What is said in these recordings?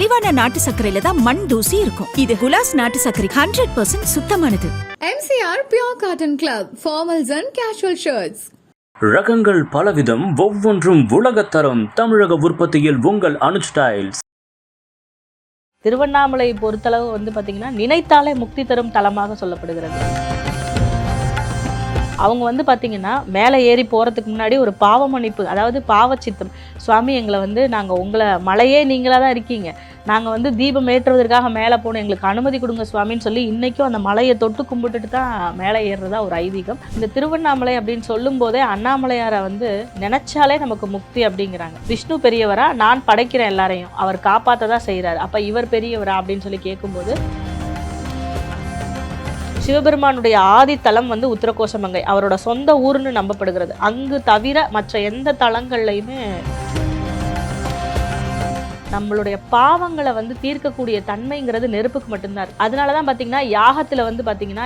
மலிவான நாட்டு சர்க்கரையில தான் மண் தூசி இருக்கும். இது குலாஸ் நாட்டு சர்க்கரை 100% சுத்தமானது. MCR Pure Cotton Club, formals and casual shirts. ரகங்கள் பலவிதம், ஒவ்வொன்றும் உலகத்தரம். தமிழக உற்பத்தியில் உங்கள் அனுஜ் டைல்ஸ். திருவண்ணாமலை பொறுத்தளவு பார்த்தீங்கன்னா நினைத்தாலே முக்தி தரும் தலமாக சொல்லப்படுகிறது. அவங்க பார்த்தீங்கன்னா மேலே ஏறி போகிறதுக்கு முன்னாடி ஒரு பாவ மன்னிப்பு, அதாவது பாவச்சித்தம், சுவாமி எங்களை நாங்கள் உங்களை மலையே நீங்களாக தான் இருக்கீங்க, நாங்கள் தீபம் ஏற்றுவதற்காக மேலே போகணும், எங்களுக்கு அனுமதி கொடுங்க சுவாமின்னு சொல்லி இன்றைக்கும் அந்த மலையை தொட்டு கும்பிட்டுட்டு தான் மேலே ஏறுறதா ஒரு ஐதீகம். இந்த திருவண்ணாமலை அப்படின்னு சொல்லும் போதே அண்ணாமலையாரை நினைச்சாலே நமக்கு முக்தி அப்படிங்கிறாங்க. விஷ்ணு பெரியவரா, நான் படைக்கிறேன் எல்லாரையும், அவர் காப்பாற்ற தான் செய்கிறார், அப்போ இவர் பெரியவரா அப்படின்னு சொல்லி கேட்கும்போது சிவபெருமானுடைய ஆதி தலம் உத்திரகோசமங்கை, அவரோட சொந்த ஊர்னு நம்பப்படுகிறது. அங்கு தவிர மற்ற எந்த தலங்கள்லையுமே நம்மளுடைய பாவங்களை தீர்க்கக்கூடிய தன்மைங்கிறது நெருப்புக்கு மட்டும்தான் இருக்கு. அதனாலதான் பாத்தீங்கன்னா யாகத்துல பாத்தீங்கன்னா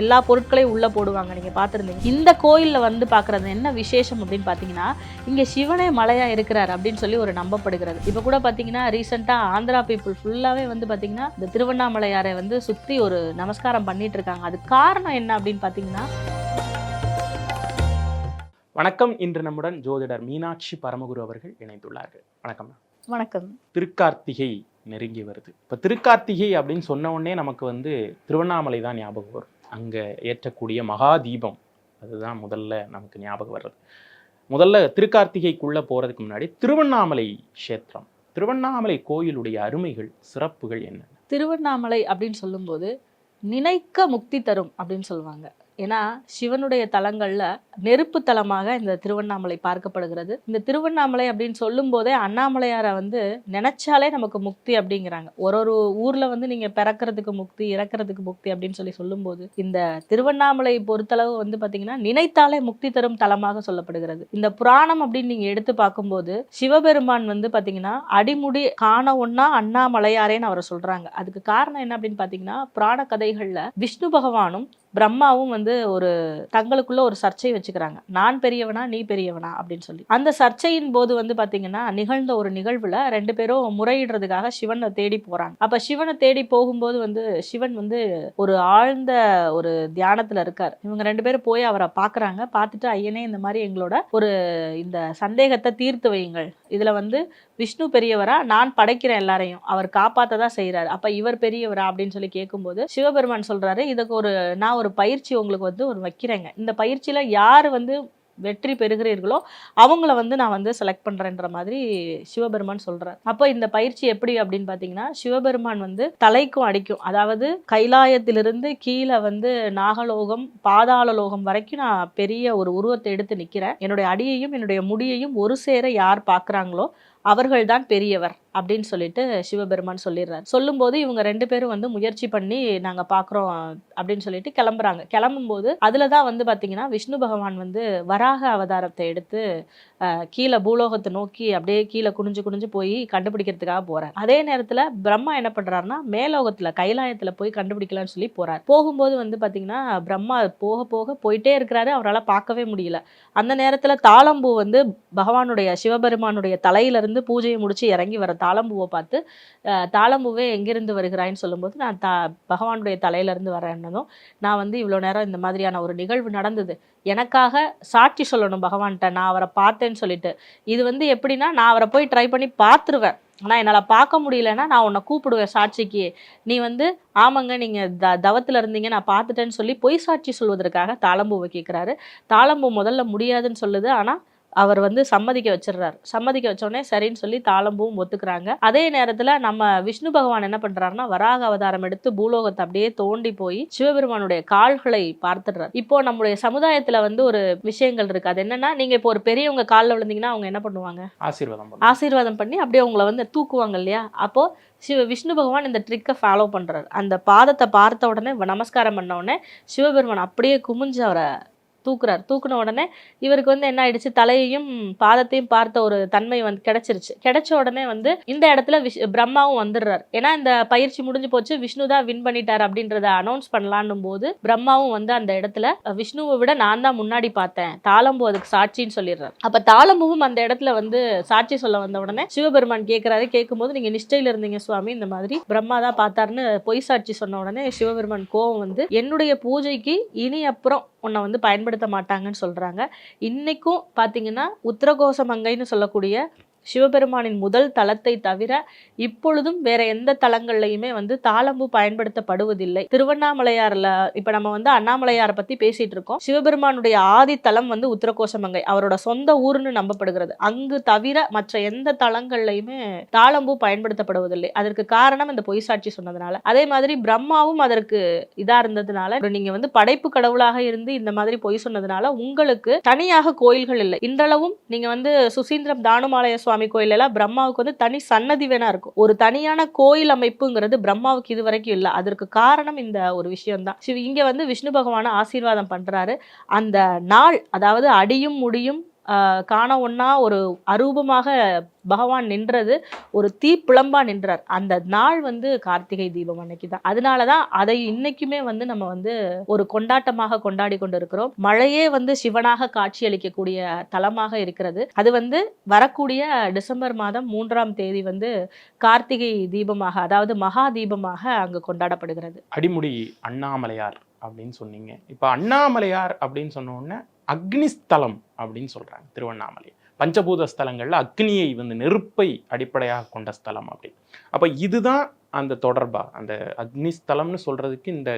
எல்லா பொருட்களையும் உள்ள போடுவாங்க. நீங்க பாத்துருந்தீங்க. இந்த கோயில்ல பாக்குறது என்ன விசேஷம் அப்படின்னு பாத்தீங்கன்னா, இங்க சிவனே மலையா இருக்கிறார் அப்படின்னு சொல்லி ஒரு நம்பப்படுகிறது. இப்ப கூட பாத்தீங்கன்னா ரீசெண்டா ஆந்திரா பீப்புள் ஃபுல்லாவே பாத்தீங்கன்னா இந்த திருவண்ணாமலையாரை சுத்தி ஒரு நமஸ்காரம் பண்ணிட்டு இருக்காங்க. அது காரணம் என்ன அப்படின்னு பாத்தீங்கன்னா, வணக்கம். இன்று நம்முடன் ஜோதிடர் மீனாட்சி பரமகுரு அவர்கள் இணைந்துள்ளார்கள். வணக்கம். வணக்கம். திருக்கார்த்திகை நெருங்கி வருது. இப்போ திருக்கார்த்திகை அப்படின்னு சொன்ன உடனே நமக்கு திருவண்ணாமலை தான் ஞாபகம் வரும். அங்கே ஏற்றக்கூடிய மகா தீபம் அதுதான் முதல்ல நமக்கு ஞாபகம் வர்றது. முதல்ல திருக்கார்த்திகைக்குள்ளே போகிறதுக்கு முன்னாடி திருவண்ணாமலை க்ஷேத்திரம், திருவண்ணாமலை கோயிலுடைய அருமைகள், சிறப்புகள் என்ன? திருவண்ணாமலை அப்படின்னு சொல்லும்போது நினைக்க முக்தி தரும் அப்படின்னு சொல்லுவாங்க. ஏன்னா சிவனுடைய தலங்கள்ல நெருப்பு தலமாக இந்த திருவண்ணாமலை பார்க்கப்படுகிறது. இந்த திருவண்ணாமலை அப்படின்னு சொல்லும் போதே அண்ணாமலையாரை நினைச்சாலே நமக்கு முக்தி அப்படிங்கிறாங்க. ஒரு ஊர்ல நீங்க பிறக்கிறதுக்கு முக்தி, இறக்கிறதுக்கு முக்தி அப்படின்னு சொல்லி சொல்லும்போது இந்த திருவண்ணாமலை பொறுத்தளவு பாத்தீங்கன்னா நினைத்தாலே முக்தி தரும் தலமாக சொல்லப்படுகிறது. இந்த புராணம் அப்படின்னு நீங்க எடுத்து பார்க்கும்போது சிவபெருமான் பாத்தீங்கன்னா அடிமுடி காண ஒன்னா அண்ணாமலையாரேன்னு அவரை சொல்றாங்க. அதுக்கு காரணம் என்ன அப்படின்னு பாத்தீங்கன்னா, புராண கதைகள்ல விஷ்ணு பகவானும் பிரம்மாவும் ஒரு தங்களுக்குள்ள ஒரு சர்ச்சை வச்சுக்கிறாங்க. நான் பெரியவனா நீ பெரியவனா அப்படின்னு சொல்லி. அந்த சர்ச்சையின் போது பாத்தீங்கன்னா நிகழ்ந்த ஒரு நிகழ்வுல ரெண்டு பேரும் முறையிடுறதுக்காக சிவனை தேடி போறாங்க. அப்ப சிவனை தேடி போகும்போது சிவன் ஒரு ஆழ்ந்த ஒரு தியானத்துல இருக்கார். இவங்க ரெண்டு பேரும் போய் அவரை பாக்குறாங்க. பார்த்துட்டு, ஐயனே இந்த மாதிரி எங்களோட ஒரு இந்த சந்தேகத்தை தீர்த்து வையுங்கள், இதுல விஷ்ணு பெரியவரா, நான் படைக்கிறேன் எல்லாரையும், அவர் காப்பாற்ற தான் செய்யறாரு, அப்ப இவர் பெரியவரா அப்படின்னு சொல்லி கேட்கும்போது சிவபெருமான் சொல்றாரு, இதுக்கு நான் ஒரு பயிற்சி உங்களுக்கு ஒரு வைக்கிறேங்க. இந்த பயிற்சியில யாரு வெற்றி பெறுகிறீர்களோ அவங்கள நான் செலக்ட் பண்றேன்ற மாதிரி சிவபெருமான் சொல்றார். அப்போ இந்த பயிற்சி எப்படி அப்படின்னு பாத்தீங்கன்னா, சிவபெருமான் தலைக்கும் அடிக்கும், அதாவது கைலாயத்திலிருந்து கீழே நாகலோகம் பாதாள லோகம் வரைக்கும் நான் பெரிய ஒரு உருவத்தை எடுத்து நிக்கிறேன், என்னுடைய அடியையும் என்னுடைய முடியையும் ஒரு சேர யார் பாக்குறாங்களோ அவர்கள்தான் பெரியவர் அப்படின்னு சொல்லிட்டு சிவபெருமான் சொல்லிடுறாரு. சொல்லும்போது இவங்க ரெண்டு பேரும் முயற்சி பண்ணி நாங்க பாக்குறோம் அப்படின்னு சொல்லிட்டு கிளம்புறாங்க. கிளம்பும்போது அதுலதான் பாத்தீங்கன்னா விஷ்ணு பகவான் வராக அவதாரத்தை எடுத்து கீழே பூலோகத்தை நோக்கி அப்படியே கீழே குனிஞ்சு போய் கண்டுபிடிக்கிறதுக்காக போறார். அதே நேரத்துல பிரம்மா என்ன பண்றாருன்னா மேலோகத்துல கைலாயத்துல போய் கண்டுபிடிக்கலாம்னு சொல்லி போறார். போகும்போது பாத்தீங்கன்னா பிரம்மா போக போயிட்டே இருக்கிறாரு, அவரால் பார்க்கவே முடியல. அந்த நேரத்துல தாளம்பூ பகவானுடைய சிவபெருமானுடைய தலையில இருந்து பூஜையை முடிச்சு இறங்கி வர தாளம்பூவை பார்த்து, தாளம்பூவே எங்கிருந்து வருகிறாயின்னு சொல்லும்போது, நான் பகவானுடைய தலையில இருந்து வரேன்னதும், நான் இவ்வளோ நேரம் இந்த மாதிரியான ஒரு நிகழ்வு நடந்தது, எனக்காக சாட்சி சொல்லணும் பகவான்கிட்ட, நான் அவரை பார்த்தேன்னு சொல்லிட்டு. இது எப்படின்னா, நான் அவரை போய் ட்ரை பண்ணி பார்த்துருவேன், ஆனால் என்னால் பார்க்க முடியலன்னா நான் உன்னை கூப்பிடுவேன் சாட்சிக்கு, நீ ஆமாங்க நீங்கள் தவத்தில் இருந்தீங்க நான் பார்த்துட்டேன்னு சொல்லி பொய் சாட்சி சொல்வதற்காக தாளம்பூவை கேட்குறாரு. தாளம்பூ முதல்ல முடியாதுன்னு சொல்லுது, ஆனால் அவர் சம்மதிக்க வச்சிடுறாரு. சம்மதிக்க வச்சோடனே சரின்னு சொல்லி தாளம்பூவும் ஒத்துக்கிறாங்க. அதே நேரத்துல நம்ம விஷ்ணு பகவான் என்ன பண்றாருன்னா வராக அவதாரம் எடுத்து பூலோகத்தை அப்படியே தோண்டி போய் சிவபெருமானுடைய கால்களை பார்த்துடுறாரு. இப்போ நம்முடைய சமுதாயத்துல ஒரு விஷயங்கள் இருக்கு. அது என்னன்னா, நீங்க இப்போ ஒரு பெரியவங்க காலில் விழுந்தீங்கன்னா அவங்க என்ன பண்ணுவாங்க, ஆசீர்வாதம் பண்ணி அப்படியே உங்களை தூக்குவாங்க இல்லையா. அப்போ விஷ்ணு பகவான் இந்த ட்ரிக்கை ஃபாலோ பண்றாரு. அந்த பாதத்தை பார்த்த உடனே நமஸ்காரம் பண்ண உடனே சிவபெருமான் அப்படியே குமிஞ்சு அவரை தூக்குன உடனே இவருக்கு வந்து என்ன ஆயிடுச்சு, தலையையும் பாதத்தையும் பார்த்த ஒரு தன்மை வந்து கிடைச்சிருச்சு. கிடைச்ச உடனே வந்து இந்த இடத்துல பிரம்மாவும் வந்துடுறாரு. ஏன்னா இந்த பயிற்சி முடிஞ்சு போச்சு, விஷ்ணு தான் வின் பண்ணிட்டார் அப்படின்றத அனௌன்ஸ் பண்ணலான்னும் போது பிரம்மாவும் வந்து அந்த இடத்துல விஷ்ணுவை விட நான் தான் முன்னாடி பார்த்தேன், தாளம்பூ அதுக்கு சாட்சின்னு சொல்லிடுறாரு. அப்ப தாளம்பூவும் அந்த இடத்துல வந்து சாட்சி சொல்ல வந்த உடனே சிவபெருமான் கேட்கிறாரு. கேட்கும்போது நீங்க நிஷ்டையில இருந்தீங்க சுவாமி, இந்த மாதிரி பிரம்மா தான் பார்த்தாருன்னு பொய் சாட்சி சொன்ன உடனே சிவபெருமான் கோவம் வந்து என்னுடைய பூஜைக்கு இனி அப்புறம் உன்னை வந்து பயன்படுத்த மாட்டாங்கன்னு சொல்றாங்க. இன்னைக்கும் பாத்தீங்கன்னா உத்தரகோச மங்கைன்னு சொல்லக்கூடிய சிவபெருமானின் முதல் தலத்தை தவிர இப்பொழுதும் வேற எந்த தலங்கள்லையுமே வந்து தாளம்பூ பயன்படுத்தப்படுவதில்லை. திருவண்ணாமலையார்ல இப்ப நம்ம வந்து அண்ணாமலையாரை பத்தி பேசிட்டு இருக்கோம். சிவபெருமானுடைய ஆதி தலம் வந்து உத்தரகோசமங்கை, அவரோட சொந்த ஊர்னு நம்பப்படுகிறது. அங்கு தவிர மற்ற எந்த தலங்கள்லையுமே தாளம்பூ பயன்படுத்தப்படுவதில்லை. அதற்கு காரணம் இந்த பொய் சாட்சி சொன்னதுனால. அதே மாதிரி பிரம்மாவும் அதற்கு இதா இருந்ததுனால, நீங்க வந்து படைப்பு கடவுளாக இருந்து இந்த மாதிரி பொய் சொன்னதுனால உங்களுக்கு தனியாக கோயில்கள் இல்லை. இன்றளவும் நீங்க வந்து சுசீந்திரம் தானுமாலய சுவாமி கோயில் எல்லாம் பிரம்மாவுக்கு வந்து தனி சன்னதி வேணா இருக்கும். ஒரு தனியான கோயில் அமைப்புங்கிறது பிரம்மாவுக்கு இது வரைக்கும் இல்லை. அதற்கு காரணம் இந்த ஒரு விஷயம் தான். இங்க வந்து விஷ்ணு பகவான ஆசீர்வாதம் பண்றாரு. அந்த நாள், அதாவது அடியும் முடியும் காண ஒன்னா ஒரு அரூபமாக பகவான் நின்றது, ஒரு தீப்பிளம்பா நின்றார். அந்த நாள் வந்து கார்த்திகை தீபம் அன்னைக்கு தான். அதனாலதான் அதை இன்னைக்குமே வந்து நம்ம வந்து ஒரு கொண்டாட்டமாக கொண்டாடி கொண்டு இருக்கிறோம். மழையே வந்து சிவனாக காட்சி அளிக்கக்கூடிய தலமாக இருக்கிறது. அது வந்து வரக்கூடிய டிசம்பர் மாதம் 3ஆம் தேதி வந்து கார்த்திகை தீபமாக, அதாவது மகா தீபமாக அங்கு கொண்டாடப்படுகிறது. அடிமுடி அண்ணாமலையார் அப்படின்னு சொன்னீங்க. இப்ப அண்ணாமலையார் அப்படின்னு சொன்ன உடனே அக்னிஸ்தலம் அப்படின்னு சொல்றாங்க. திருவண்ணாமலை பஞ்சபூத ஸ்தலங்கள்ல அக்னியை வந்து நெருப்பை அடிப்படையாக கொண்ட ஸ்தலம் அப்படி. அப்ப இதுதான் அந்த தொடர்பா, அந்த அக்னிஸ்தலம்னு சொல்றதுக்கு இந்த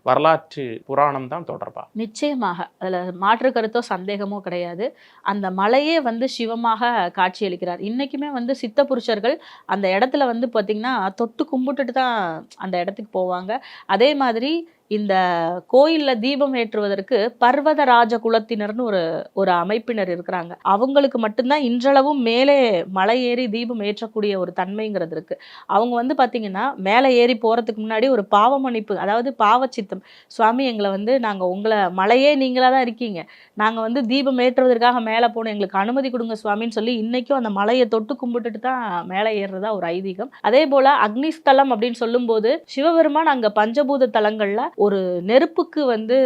வரலாற்று புராணம் தான் தொடர்பா? நிச்சயமாக, அதுல மாற்று கருத்தோ சந்தேகமோ கிடையாது. அந்த மலையே வந்து சிவமாக காட்சியளிக்கிறார். இன்னைக்குமே வந்து சித்த புருஷர்கள் அந்த இடத்துல வந்து பாத்தீங்கன்னா தொட்டு கும்பிட்டுட்டு தான் அந்த இடத்துக்கு போவாங்க. அதே மாதிரி இந்த கோயில்ல தீபம் ஏற்றுவதற்கு பர்வத ராஜ குலத்தினர்னு ஒரு அமைப்பினர் இருக்கிறாங்க. அவங்களுக்கு மட்டும்தான் இன்றளவும் மேலே மலை ஏறி தீபம் ஏற்றக்கூடிய ஒரு தன்மைங்கிறது இருக்கு. அவங்க வந்து பாத்தீங்கன்னா மேலே ஏறி போறதுக்கு முன்னாடி ஒரு பாவ மன்னிப்பு, அதாவது பாவச்சித்தம், சுவாமி எங்களை வந்து நாங்க உங்களை, மலையே நீங்களா தான் இருக்கீங்க, நாங்க வந்து தீபம் ஏற்றுவதற்காக மேலே போனோம், எங்களுக்கு அனுமதி கொடுங்க சுவாமின்னு சொல்லி இன்னைக்கும் அந்த மலையை தொட்டு கும்பிட்டுட்டு தான் மேலே ஏறுறதா ஒரு ஐதீகம். அதே போல அக்னிஸ்தலம் அப்படின்னு சொல்லும் போது சிவபெருமான் அங்க பஞ்சபூத தலங்கள்ல ஒரு நெருப்புக்கு வந்து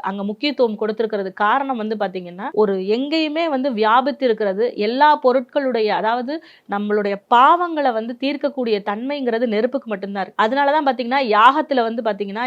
அங்க முக்கியத்துவம் கொடுத்திருக்கிறது. காரணம் வந்து பாத்தீங்கன்னா ஒரு எங்கேயுமே வந்து வியாபித்து இருக்கிறது. எல்லா பொருட்களுடைய, அதாவது நம்மளுடைய பாவங்களை வந்து தீர்க்கக்கூடிய தன்மைங்கிறது நெருப்புக்கு மட்டும்தான் இருக்கு. அதனாலதான் பாத்தீங்கன்னா யாகத்துல வந்து பாத்தீங்கன்னா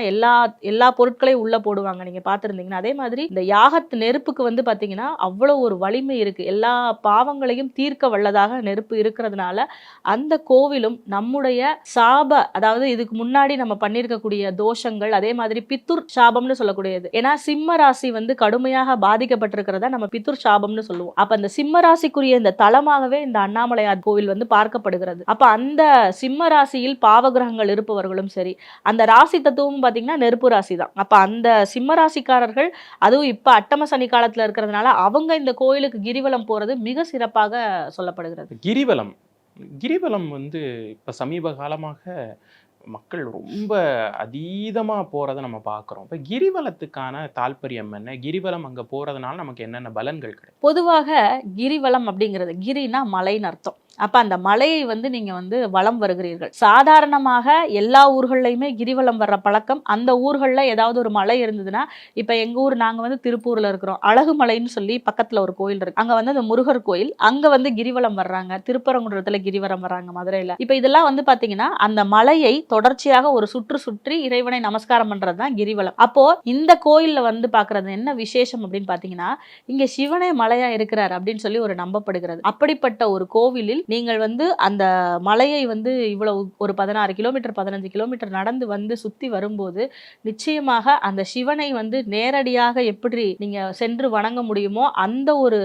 எல்லா பொருட்களையும் உள்ள போடுவாங்க, நீங்க பாத்திருந்தீங்கன்னா. அதே மாதிரி இந்த யாகத்து நெருப்புக்கு வந்து பாத்தீங்கன்னா அவ்வளவு ஒரு வலிமை இருக்கு. எல்லா பாவங்களையும் தீர்க்க வல்லதாக நெருப்பு இருக்கிறதுனால அந்த கோவிலும் நம்முடைய சாப, அதாவது இதுக்கு முன்னாடி நம்ம பண்ணிருக்கக்கூடிய தோஷங்கள், அதே மாதிரி பித்துர் சாபம்னு சொல்லக்கூடியது. ஏன்னா சிம்ம ராசி வந்து கடுமையாக பாதிக்கப்பட்டிருக்கிறத நம்ம பித்துர் சாபம்னு சொல்லுவோம். அப்ப அந்த சிம்ம ராசிக்குரிய இந்த தலமாகவே இந்த அண்ணாமலையார் கோவில் வந்து பார்க்கப்படுகிறது. அப்ப அந்த சிம்ம ராசியில் பாவகிரகங்கள் இருப்பவர்களும் சரி, அந்த ராசி தத்துவம் பாத்தீங்கன்னா நெருப்பு ராசி தான். அப்ப அந்த சிம்ம ராசிக்காரர்கள், அதுவும் இப்ப அட்டம சனி காலத்துல இருக்கிறதுனால அவங்க இந்த கோயிலுக்கு கிரிவலம் போறது மிக சிறப்பாக சொல்லப்படுகிறது. கிரிவலம் வந்து இப்ப சமீப காலமாக மக்கள் ரொம்ப அதீதமாக போகிறத நம்ம பார்க்குறோம். இப்போ கிரிவலத்துக்கான தாற்பயம் என்ன? கிரிவலம் அங்கே போகிறதுனால நமக்கு என்னென்ன பலன்கள் கிடைக்கும்? பொதுவாக கிரிவலம் அப்படிங்கிறது, கிரினா மலைன்னு அர்த்தம். அப்ப அந்த மலையை வந்து நீங்க வந்து வலம் வருகிறீர்கள். சாதாரணமாக எல்லா ஊர்கள்லையுமே கிரிவலம் வர்ற பழக்கம், அந்த ஊர்கள்ல ஏதாவது ஒரு மலை இருந்ததுன்னா, இப்ப எங்க ஊர், நாங்க வந்து திருப்பூர்ல இருக்கிறோம், அழகுமலைன்னு சொல்லி பக்கத்துல ஒரு கோயில் இருக்கு. அங்க வந்து அந்த முருகர் கோயில், அங்க வந்து கிரிவலம் வர்றாங்க. திருப்பரங்குன்றத்துல கிரிவலம் வர்றாங்க மதுரையில. இப்ப இதெல்லாம் வந்து பாத்தீங்கன்னா அந்த மலையை தொடர்ச்சியாக ஒரு சுற்றி இறைவனை நமஸ்காரம் பண்றதுதான் கிரிவலம். அப்போ இந்த கோயில்ல வந்து பாக்குறது என்ன விசேஷம் அப்படின்னு பாத்தீங்கன்னா, இங்க சிவனே மலையா இருக்கிறார் அப்படின்னு சொல்லி ஒரு நம்பப்படுகிறது. அப்படிப்பட்ட ஒரு கோவிலில் நீங்கள் வந்து அந்த மலையை வந்து இவ்வளவு ஒரு 16 கிலோமீட்டர் 15 கிலோமீட்டர் நடந்து வந்து சுத்தி வரும்போது நிச்சயமாக அந்த சிவனை வந்து நேரடியாக எப்படி நீங்க சென்று வணங்க முடியுமோ அந்த ஒரு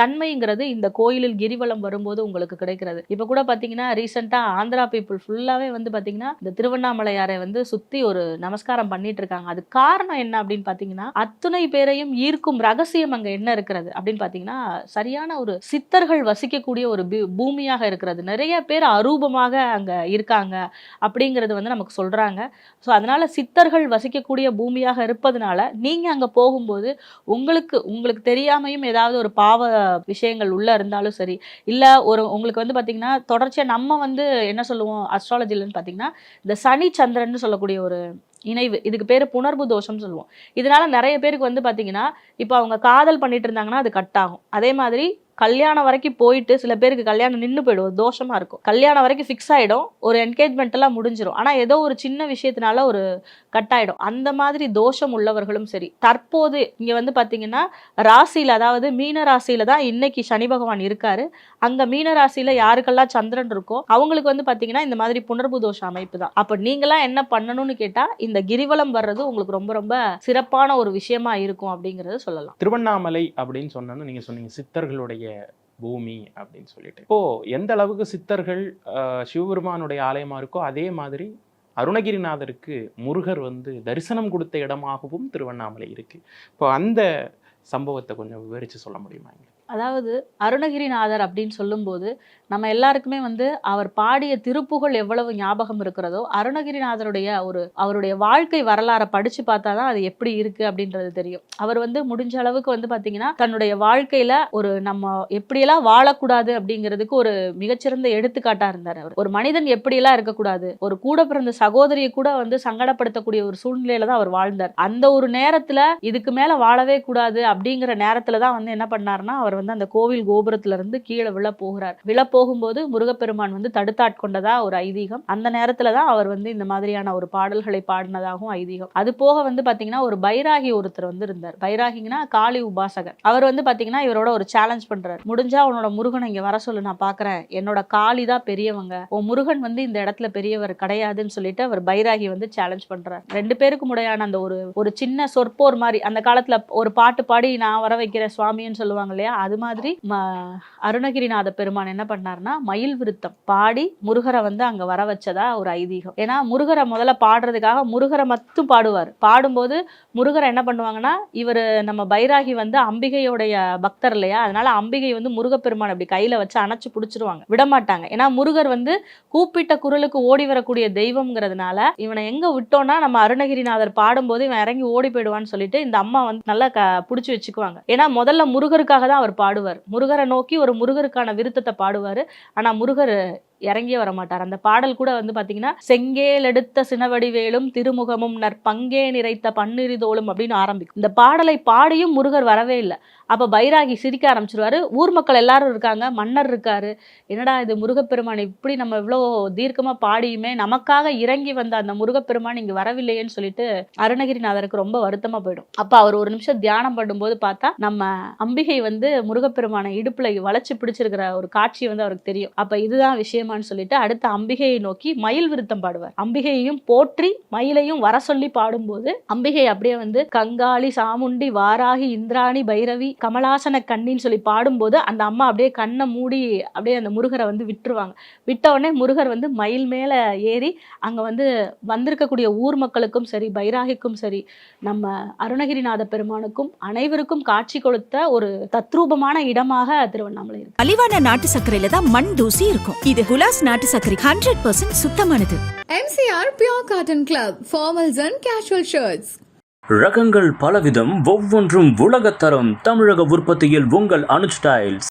தன்மைங்கிறது இந்த கோயிலில் கிரிவலம் வரும்போது உங்களுக்கு கிடைக்கிறது. இப்ப கூட பாத்தீங்கன்னா ரீசெண்டா ஆந்திரா பீப்புள் ஃபுல்லாவே வந்து பாத்தீங்கன்னா இந்த திருவண்ணாமலையாரை வந்து சுத்தி ஒரு நமஸ்காரம் பண்ணிட்டு இருக்காங்க. அது காரணம் என்ன அப்படின்னு பாத்தீங்கன்னா, அத்துணை பேரையும் ஈர்க்கும் ரகசியம் அங்க என்ன இருக்கிறது அப்படின்னு பாத்தீங்கன்னா, சரியான ஒரு சித்தர்கள் வசிக்கக்கூடிய ஒரு பூமி பூமியாக இருக்கிறது. நிறைய பேர் அரூபமாக அங்க இருக்காங்க அப்படிங்கிறது வந்து நமக்கு சொல்றாங்க. ஸோ அதனால சித்தர்கள் வசிக்கக்கூடிய பூமியாக இருப்பதனால நீங்க அங்க போகும்போது உங்களுக்கு தெரியாமையும் ஏதாவது ஒரு பாவ விஷயங்கள் உள்ள இருந்தாலும் சரி, இல்ல உங்களுக்கு வந்து பாத்தீங்கன்னா தொடர்ச்சியா நம்ம வந்து என்ன சொல்லுவோம் அஸ்ட்ராலஜிலன்னு பாத்தீங்கன்னா இந்த சனி சந்திரன் சொல்லக்கூடிய ஒரு இணைவு, இதுக்கு பேரு புணர்வு தோஷம்னு சொல்லுவோம். இதனால நிறைய பேருக்கு வந்து பாத்தீங்கன்னா இப்போ அவங்க காதல் பண்ணிட்டு இருந்தாங்கன்னா அது கட் ஆகும். அதே மாதிரி கல்யாணம் வரைக்கும் போயிட்டு சில பேருக்கு கல்யாணம் நின்று போயிடும், தோஷமா இருக்கும். கல்யாணம் வரைக்கும் ஃபிக்ஸ் ஆயிடும், ஒரு என்கேஜ்மெண்ட் எல்லாம் முடிஞ்சிடும், ஆனா ஏதோ ஒரு சின்ன விஷயத்தினால ஒரு கட் ஆயிடும். அந்த மாதிரி தோஷம் உள்ளவர்களும் சரி, தற்போது இங்க வந்து பாத்தீங்கன்னா ராசியில, அதாவது மீன ராசியில தான் இன்னைக்கு சனி பகவான் இருக்காரு. அங்க மீன ராசியில யாருக்கெல்லாம் சந்திரன் இருக்கோ அவங்களுக்கு வந்து பாத்தீங்கன்னா இந்த மாதிரி புணர்வு தோஷ அமைப்பு தான். அப்ப நீங்களாம் என்ன பண்ணணும்னு கேட்டா இந்த கிரிவலம் வர்றது உங்களுக்கு ரொம்ப ரொம்ப சிறப்பான ஒரு விஷயமா இருக்கும் அப்படிங்கறத சொல்லலாம். திருவண்ணாமலை அப்படின்னு சொன்னோன்னு நீங்க சொன்னீங்க சித்தர்களுடைய பூமி அப்படின்னு சொல்லிட்டு. இப்போ எந்த அளவுக்கு சித்தர்கள் சிவபெருமானுடைய ஆலயமா இருக்கோ அதே மாதிரி அருணகிரிநாதருக்கு முருகர் வந்து தரிசனம் கொடுத்த இடமாகவும் திருவண்ணாமலை இருக்கு. இப்போ அந்த சம்பவத்தை கொஞ்சம் விவரிச்சு சொல்ல முடியுமா? அதாவது அருணகிரிநாதர் அப்படின்னு சொல்லும்போது நம்ம எல்லாருக்குமே வந்து அவர் பாடிய திருப்புகழ் எவ்வளவு ஞாபகம் இருக்கிறதோ, அருணகிரிநாதருடைய அவருடைய வாழ்க்கை வரலாறை படிச்சு பார்த்தாதான் அது எப்படி இருக்கு அப்படின்றது தெரியும். அவர் வந்து முடிஞ்ச அளவுக்கு வந்து பாத்தீங்கன்னா தன்னுடைய வாழ்க்கையில நம்ம எப்படியெல்லாம் வாழக்கூடாது அப்படிங்கிறதுக்கு ஒரு மிகச்சிறந்த எடுத்துக்காட்டா இருந்தார். அவர் ஒரு மனிதன் எப்படியெல்லாம் இருக்கக்கூடாது, ஒரு கூட பிறந்த சகோதரியை கூட வந்து சங்கடப்படுத்தக்கூடிய ஒரு சூழ்நிலையில தான் அவர் வாழ்ந்தார். அந்த ஒரு நேரத்துல இதுக்கு மேல வாழவே கூடாது அப்படிங்கிற நேரத்துலதான் வந்து என்ன பண்ணாருன்னா அவர் வந்து அந்த கோவில் கோபுரத்துல இருந்து கீழே விழ போகும்போது முருகப்பெருமான் வந்து தடுத்தாட்கொண்டதா ஒரு ஐதீகம். அந்த நேரத்துலதான் அவர் வந்து இந்த மாதிரியான ஒரு பாடல்களை பாடினதாகவும் ஐதீகம். அது போக வந்து பாத்தீங்கன்னா ஒரு பைராகி ஒருத்தர் வந்து இருந்தார். பைராகிங்கன்னா காளி உபாசகர். அவர் வந்து பாத்தீங்கன்னா இவரோட ஒரு சேலஞ்ச் பண்றாரு. முடிஞ்சா உன்னோட முருகனை இங்க வர சொல்லு, நான் பாக்குறேன், என்னோட காளி தான் பெரியவங்க, உன் முருகன் வந்து இந்த இடத்துல பெரியவர் கிடையாதுன்னு சொல்லிட்டு அவர் பைராகி வந்து சேலஞ்ச் பண்றாரு. ரெண்டு பேருக்கு முடையான அந்த ஒரு சின்ன சொற்போர் மாதிரி அந்த காலத்துல ஒரு பாட்டு பாடி நான் வர வைக்கிறேன் சுவாமின்னு சொல்லுவாங்க இல்லையா, அது மாதிரி அருணகிரிநாத பெருமான் என்ன பண்ணார்னா மயில் விருத்தம் பாடி முருகரை வந்து அங்க வர வச்சதா ஒரு ஐதீகம். ஏன்னா முருகரை முதல்ல பாடுறதுக்காக முருகரை மட்டும் பாடுவார். பாடும்போது முருகரை என்ன பண்ணுவாங்கன்னா இவர் நம்ம பைராகி வந்து அம்பிகையோடைய பக்தர் இல்லையா, அதனால அம்பிகை வந்து முருகப்பெருமான் அப்படி கையில வச்சு அணைச்சு பிடிச்சிருவாங்க, விடமாட்டாங்க. ஏன்னா முருகர் வந்து கூப்பிட்ட குரலுக்கு ஓடி வரக்கூடிய தெய்வம்ங்கிறதுனால இவனை எங்க விட்டோம்னா நம்ம அருணகிரிநாதர் பாடும்போது இவன் இறங்கி ஓடி போயிடுவான்னு சொல்லிட்டு இந்த அம்மா வந்து நல்லா பிடிச்சி வச்சுக்குவாங்க. ஏன்னா முதல்ல முருகருக்காக தான் அவர் பாடுவார், முருகரை நோக்கி ஒரு முருகருக்கான விருத்தத்தை பாடுவாரு. ஆனா முருகர் இறங்கியே வர மாட்டார். அந்த பாடல் கூட வந்து பாத்தீங்கன்னா செங்கேல் எடுத்த சினவடிவேலும் திருமுகமும் நற்பங்கே நிறைத்த பன்னிரிதோளும் அப்படின்னு ஆரம்பிக்கும். இந்த பாடலை பாடியும் முருகர் வரவே இல்லை. அப்ப பைராகி சிரிக்க ஆரம்பிச்சிருவாரு. ஊர் மக்கள் எல்லாரும் இருக்காங்க, மன்னர் இருக்காரு, என்னடா இது முருகப்பெருமான் இப்படி நம்ம இவ்வளோ தீர்க்கமா பாடியுமே நமக்காக இறங்கி வந்த அந்த முருகப்பெருமான் இங்க வரவில்லையேன்னு சொல்லிட்டு அருணகிரிநாதருக்கு ரொம்ப வருத்தமா போயிடும். அப்ப அவர் ஒரு நிமிஷம் தியானம் பண்ணும்போது பார்த்தா நம்ம அம்பிகை வந்து முருகப்பெருமானை இடுப்புல வளைச்சு பிடிச்சிருக்கிற ஒரு காட்சி வந்து அவருக்கு தெரியும். அப்ப இதுதான் விஷயமான்னு சொல்லிட்டு அடுத்த அம்பிகையை நோக்கி மயில் விருத்தம் பாடுவார். அம்பிகையையும் போற்றி மயிலையும் வர சொல்லி பாடும்போது அம்பிகை அப்படியே வந்து கங்காளி சாமுண்டி வாராகி இந்திராணி பைரவி கமலாசன கண்ணின்னு சொல்லி பாடும்போது அந்த அம்மா அப்படியே கண்ணை மூடி அப்படியே அந்த முருகரை வந்து விட்டுருவாங்க. விட்ட உடனே முருகர் வந்து மயில் மேல ஏறி அங்க வந்து வந்திருக்கக்கூடிய ஊர் மக்களுக்கும் சரி பைராகிக்கும் சரி நம்ம அருணகிரிநாத பெருமானுக்கும் அனைவருக்கும் காட்சி கொடுத்த ஒரு தத்ரூபமான இடமாக திருவண்ணாமலை இருக்கு. மலிவான நாட்டு சர்க்கரையில தான் மண் தூசி இருக்கும். இது குலாஸ் நாட்டு சர்க்கரை 100% சுத்தமானது. MCR Pure Cotton Club, formals and casual shirts. ரகங்கள் பலவிதம், ஒவ்வொன்றும் உலகத்தரம். தமிழக உற்பத்தியில் உங்கள் அனுஜ் ஸ்டைல்ஸ்.